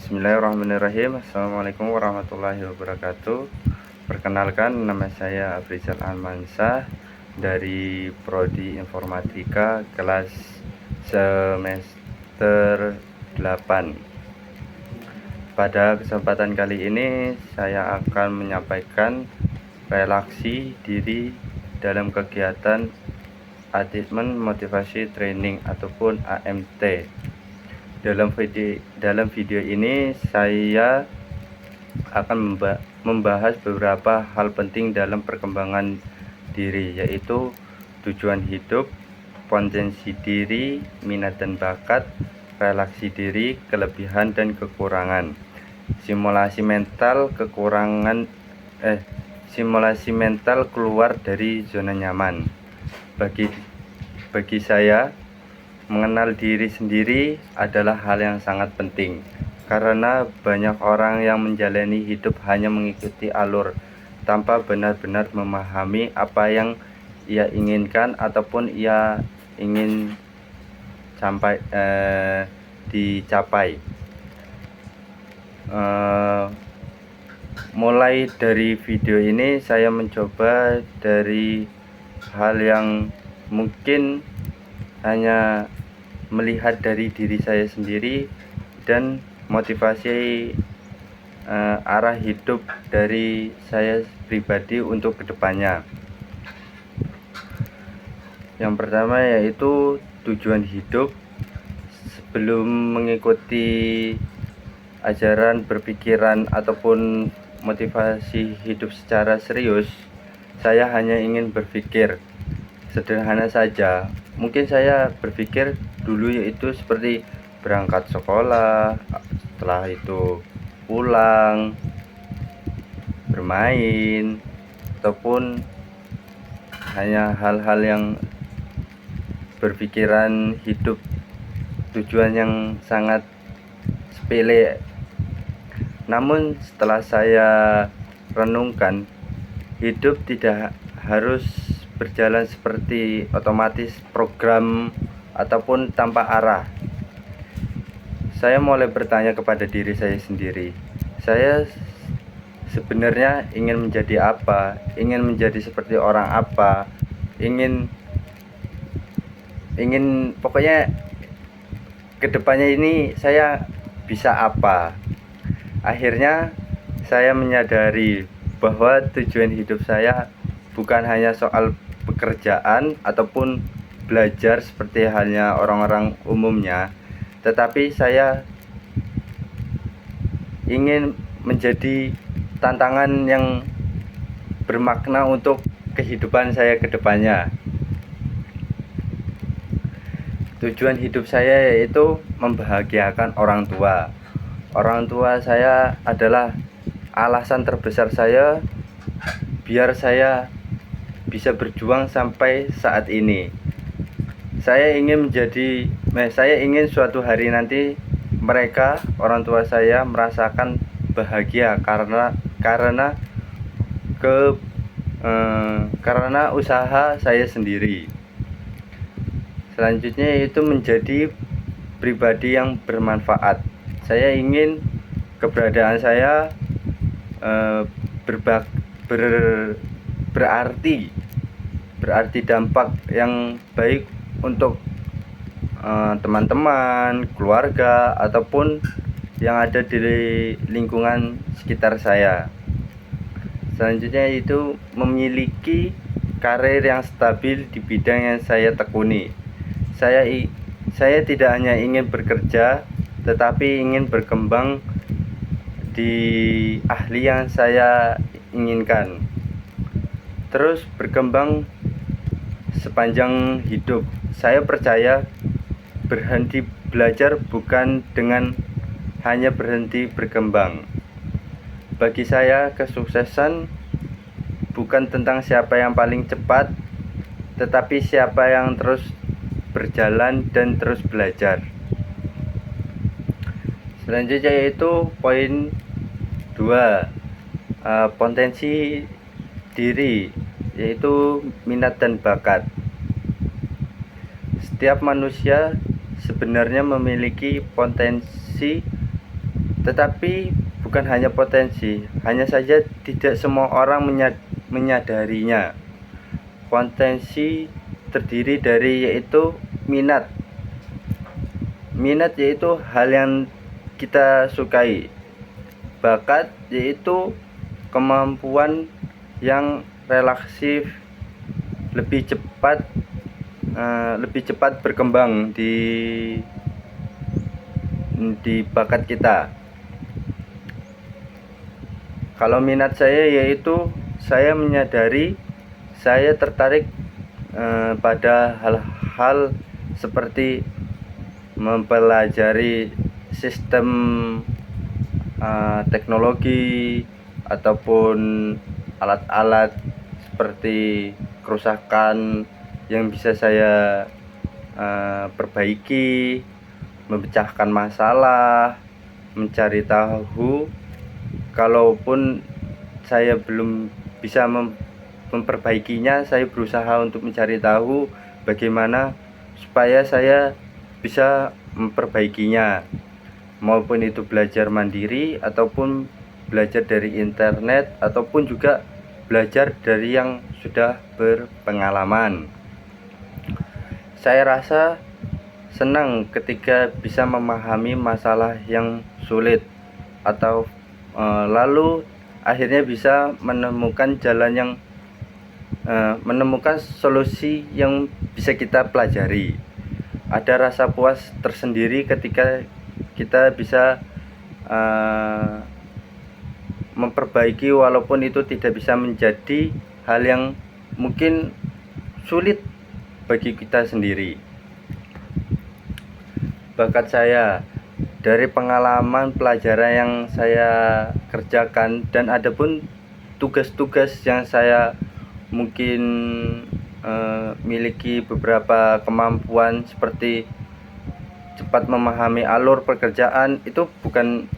Bismillahirrahmanirrahim. Assalamualaikum warahmatullahi wabarakatuh. Perkenalkan, nama saya Afrizal Almansyah dari Prodi Informatika kelas semester 8. Pada kesempatan kali ini saya akan menyampaikan relaksi diri dalam kegiatan Achievement Motivasi Training ataupun AMT. Dalam video ini saya akan membahas beberapa hal penting dalam perkembangan diri, yaitu tujuan hidup, potensi diri, minat dan bakat, relaksi diri, kelebihan dan kekurangan, simulasi mental simulasi mental keluar dari zona nyaman. Bagi saya, mengenal diri sendiri adalah hal yang sangat penting, karena banyak orang yang menjalani hidup hanya mengikuti alur tanpa benar-benar memahami apa yang ia inginkan ataupun ia ingin dicapai. Mulai dari video ini saya mencoba dari hal yang mungkin hanya melihat dari diri saya sendiri dan motivasi arah hidup dari saya pribadi untuk kedepannya. Yang pertama yaitu tujuan hidup. Sebelum mengikuti ajaran berpikiran ataupun motivasi hidup secara serius, saya hanya ingin berpikir sederhana saja. Mungkin saya berpikir dulu yaitu seperti berangkat sekolah, setelah itu pulang, bermain, ataupun hanya hal-hal yang berpikiran hidup tujuan yang sangat sepele. Namun setelah saya renungkan, hidup tidak harus berjalan seperti otomatis program ataupun tanpa arah. Saya mulai bertanya kepada diri saya sendiri, saya sebenarnya ingin menjadi apa, ingin menjadi seperti orang apa, ingin pokoknya kedepannya ini saya bisa apa. Akhirnya saya menyadari bahwa tujuan hidup saya bukan hanya soal pekerjaan ataupun belajar seperti halnya orang-orang umumnya, tetapi saya ingin menjadi tantangan yang bermakna untuk kehidupan saya ke depannya. Tujuan hidup saya yaitu membahagiakan orang tua. Orang tua saya adalah alasan terbesar saya biar saya bisa berjuang sampai saat ini. Saya ingin suatu hari nanti mereka, orang tua saya, merasakan bahagia karena usaha saya sendiri. Selanjutnya itu menjadi pribadi yang bermanfaat. Saya ingin keberadaan saya berarti dampak yang baik untuk teman-teman, keluarga, ataupun yang ada di lingkungan sekitar saya. Selanjutnya itu memiliki karir yang stabil di bidang yang saya tekuni. Saya tidak hanya ingin bekerja, tetapi ingin berkembang di ahli yang saya inginkan. Terus berkembang sepanjang hidup. Saya percaya berhenti belajar bukan dengan hanya berhenti berkembang. Bagi saya, kesuksesan bukan tentang siapa yang paling cepat, tetapi siapa yang terus berjalan dan terus belajar. Selanjutnya yaitu poin 2, potensi diri, yaitu minat dan bakat. Setiap manusia sebenarnya memiliki potensi Tetapi bukan hanya potensi, hanya saja tidak semua orang menyadarinya. Potensi terdiri dari yaitu minat. Minat yaitu hal yang kita sukai. Bakat yaitu kemampuan yang relatif lebih cepat berkembang di bakat kita. Kalau minat saya yaitu saya menyadari saya tertarik pada hal-hal seperti mempelajari sistem teknologi ataupun alat-alat seperti kerusakan yang bisa saya perbaiki, memecahkan masalah, mencari tahu. Kalaupun saya belum bisa memperbaikinya, saya berusaha untuk mencari tahu bagaimana supaya saya bisa memperbaikinya, maupun itu belajar mandiri ataupun belajar dari internet ataupun juga belajar dari yang sudah berpengalaman. Saya rasa senang ketika bisa memahami masalah yang sulit atau lalu akhirnya bisa menemukan menemukan solusi yang bisa kita pelajari. Ada rasa puas tersendiri ketika kita bisa memperbaiki walaupun itu tidak bisa menjadi hal yang mungkin sulit bagi kita sendiri. Bakat saya dari pengalaman pelajaran yang saya kerjakan, dan ada pun tugas-tugas yang saya mungkin miliki beberapa kemampuan seperti cepat memahami alur pekerjaan. Itu bukan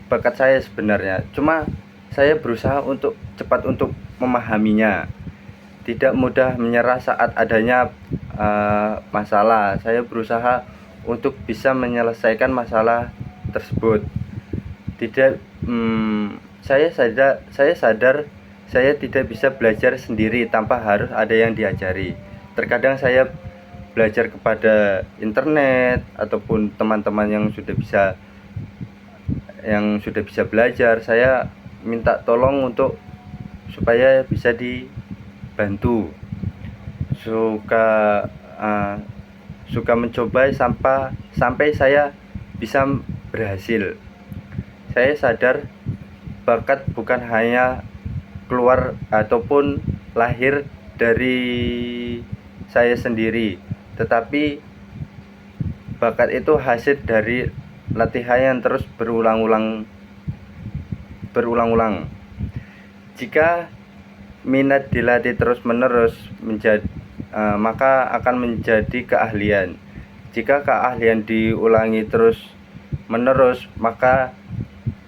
bakat saya sebenarnya, cuma saya berusaha untuk cepat untuk memahaminya, tidak mudah menyerah saat adanya masalah. Saya berusaha untuk bisa menyelesaikan masalah tersebut. Saya sadar saya tidak bisa belajar sendiri tanpa harus ada yang diajari. Terkadang saya belajar kepada internet ataupun teman-teman yang sudah bisa belajar. Saya minta tolong supaya bisa dibantu. Suka mencoba sampai saya bisa berhasil. Saya sadar bakat bukan hanya keluar ataupun lahir dari saya sendiri, tetapi bakat itu hasil dari latihan yang terus berulang-ulang. Jika minat dilatih terus-menerus maka akan menjadi keahlian. Jika keahlian diulangi terus-menerus, maka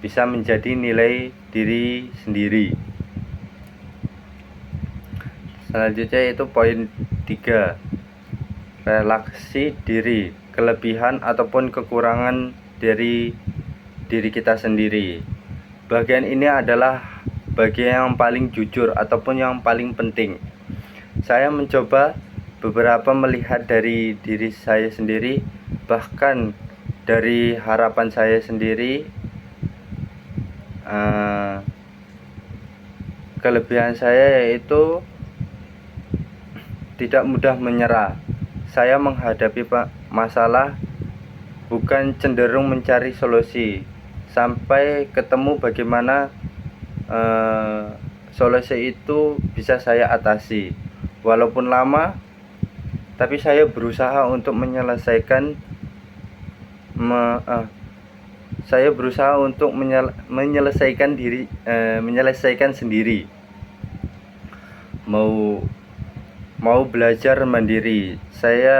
bisa menjadi nilai diri sendiri. Selanjutnya itu poin 3. Relaksi diri, kelebihan ataupun kekurangan dari diri kita sendiri. Bagian ini adalah bagian yang paling jujur ataupun yang paling penting. Saya mencoba beberapa melihat dari diri saya sendiri, bahkan dari harapan saya sendiri. Kelebihan saya yaitu tidak mudah menyerah. Saya menghadapi masalah bukan cenderung mencari solusi sampai ketemu bagaimana solusi itu bisa saya atasi. Walaupun lama, tapi saya berusaha untuk menyelesaikan menyelesaikan sendiri. Mau belajar mandiri. Saya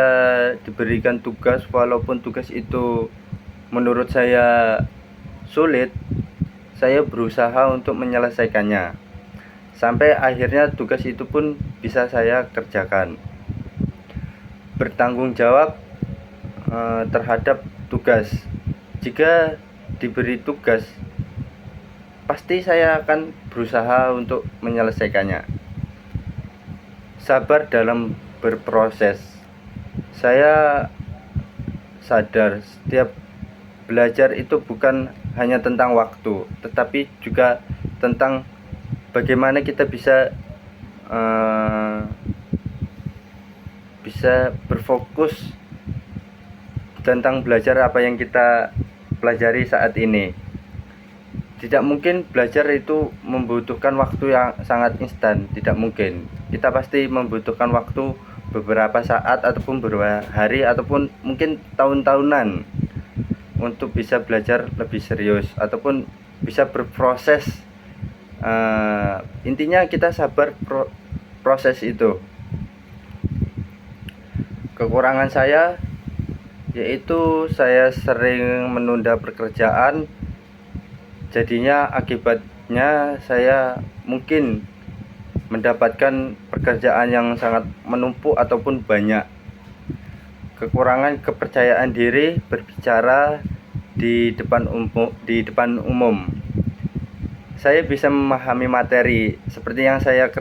diberikan tugas, walaupun tugas itu menurut saya sulit, saya berusaha untuk menyelesaikannya. Sampai akhirnya tugas itu pun bisa saya kerjakan. Bertanggung jawab terhadap tugas. Jika diberi tugas, pasti saya akan berusaha untuk menyelesaikannya. Sabar dalam berproses. Saya sadar setiap belajar itu bukan hanya tentang waktu, tetapi juga tentang bagaimana kita bisa berfokus tentang belajar apa yang kita pelajari saat ini. Tidak mungkin belajar itu membutuhkan waktu yang sangat instan, tidak mungkin. Kita pasti membutuhkan waktu beberapa saat ataupun beberapa hari ataupun mungkin tahun-tahunan untuk bisa belajar lebih serius ataupun bisa berproses. Intinya kita sabar proses itu. Kekurangan saya yaitu saya sering menunda pekerjaan, jadinya akibatnya saya mungkin mendapatkan pekerjaan yang sangat menumpuk ataupun banyak. Kekurangan kepercayaan diri berbicara di depan umum. Saya bisa memahami materi seperti yang saya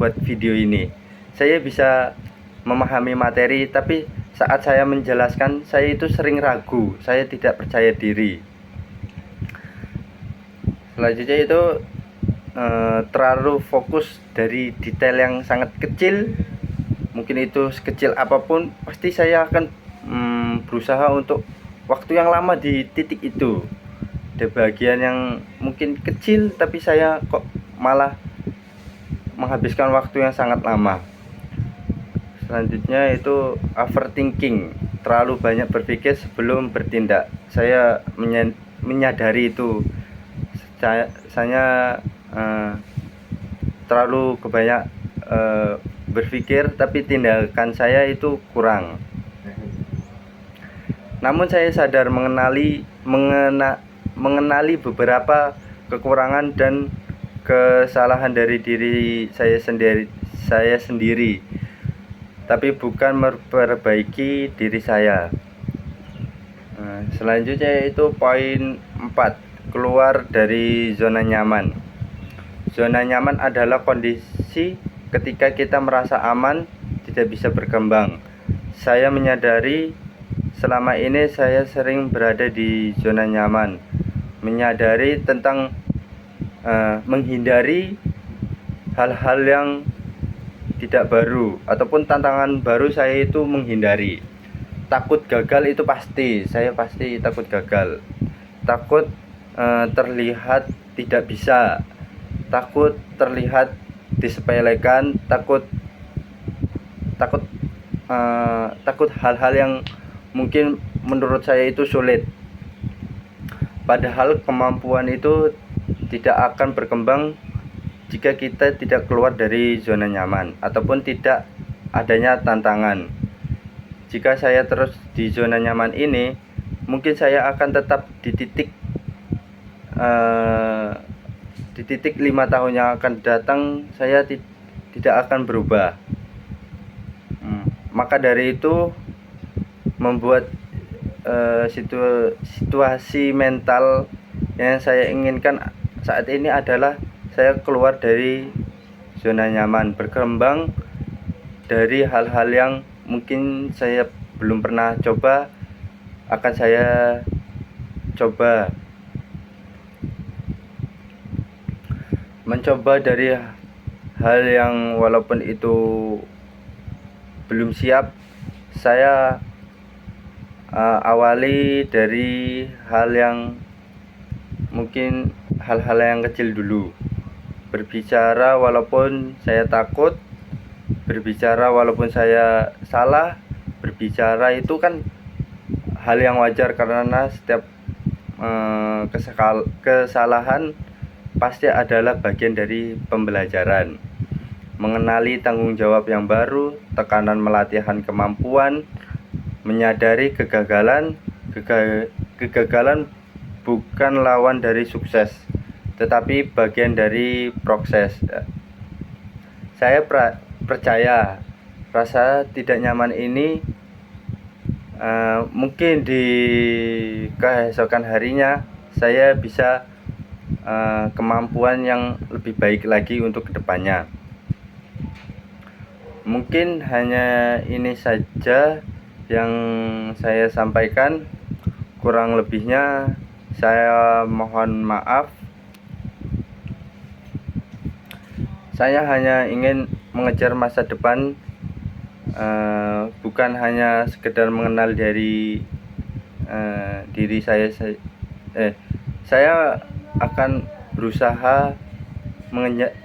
buat video ini. Saya bisa memahami materi, tapi saat saya menjelaskan, saya itu sering ragu, saya tidak percaya diri. Selanjutnya itu terlalu fokus dari detail yang sangat kecil. Mungkin itu sekecil apapun, pasti saya akan berusaha untuk waktu yang lama di titik itu. Ada bagian yang mungkin kecil, tapi saya kok malah menghabiskan waktu yang sangat lama. Selanjutnya itu overthinking, terlalu banyak berpikir sebelum bertindak. Saya menyadari itu. Saya terlalu banyak berpikir, tapi tindakan saya itu kurang. Namun saya sadar mengenali beberapa kekurangan dan kesalahan dari diri saya sendiri, tapi bukan memperbaiki diri saya. Selanjutnya itu poin 4, keluar dari zona nyaman. Zona nyaman adalah kondisi ketika kita merasa aman, tidak bisa berkembang. Saya menyadari selama ini saya sering berada di zona nyaman, menyadari tentang menghindari hal-hal yang tidak baru ataupun tantangan baru. Saya itu menghindari. Takut gagal itu pasti, saya pasti takut gagal. Takut terlihat tidak bisa, takut terlihat disepelekan, takut hal-hal yang mungkin menurut saya itu sulit. Padahal kemampuan itu tidak akan berkembang jika kita tidak keluar dari zona nyaman ataupun tidak adanya tantangan. Jika saya terus di zona nyaman ini, mungkin saya akan tetap di titik 5 tahun yang akan datang. Saya tidak akan berubah. Maka dari itu membuat situasi mental yang saya inginkan saat ini adalah saya keluar dari zona nyaman, berkembang dari hal-hal yang mungkin saya belum pernah coba, akan saya coba. Mencoba dari hal yang walaupun itu belum siap, saya awali dari hal yang mungkin hal-hal yang kecil dulu. Berbicara walaupun saya takut, berbicara walaupun saya salah. Berbicara itu kan hal yang wajar karena setiap kesalahan pasti adalah bagian dari pembelajaran. Mengenali tanggung jawab yang baru, tekanan melatihan kemampuan, menyadari kegagalan bukan lawan dari sukses, tetapi bagian dari proses. Saya percaya rasa tidak nyaman ini mungkin di keesokan harinya saya bisa kemampuan yang lebih baik lagi untuk kedepannya. Mungkin hanya ini saja yang saya sampaikan, kurang lebihnya saya mohon maaf. Saya hanya ingin mengejar masa depan, bukan hanya sekedar mengenal dari diri saya. Saya akan berusaha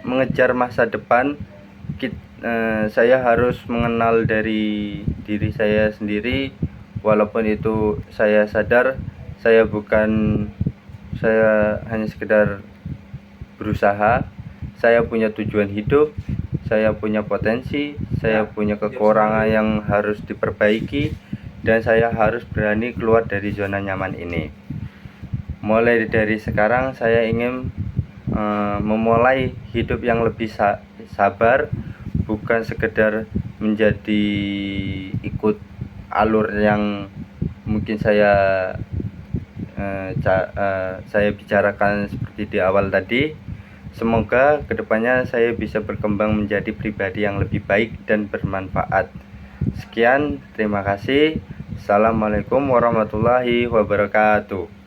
mengejar masa depan. Saya harus mengenal dari diri saya sendiri, walaupun itu saya sadar saya hanya sekedar berusaha. Saya punya tujuan hidup, saya punya potensi, saya punya kekurangan yang harus diperbaiki, dan saya harus berani keluar dari zona nyaman ini. Mulai dari sekarang saya ingin memulai hidup yang lebih sabar, bukan sekedar menjadi ikut alur yang mungkin saya bicarakan seperti di awal tadi. Semoga kedepannya saya bisa berkembang menjadi pribadi yang lebih baik dan bermanfaat. Sekian, terima kasih. Assalamualaikum warahmatullahi wabarakatuh.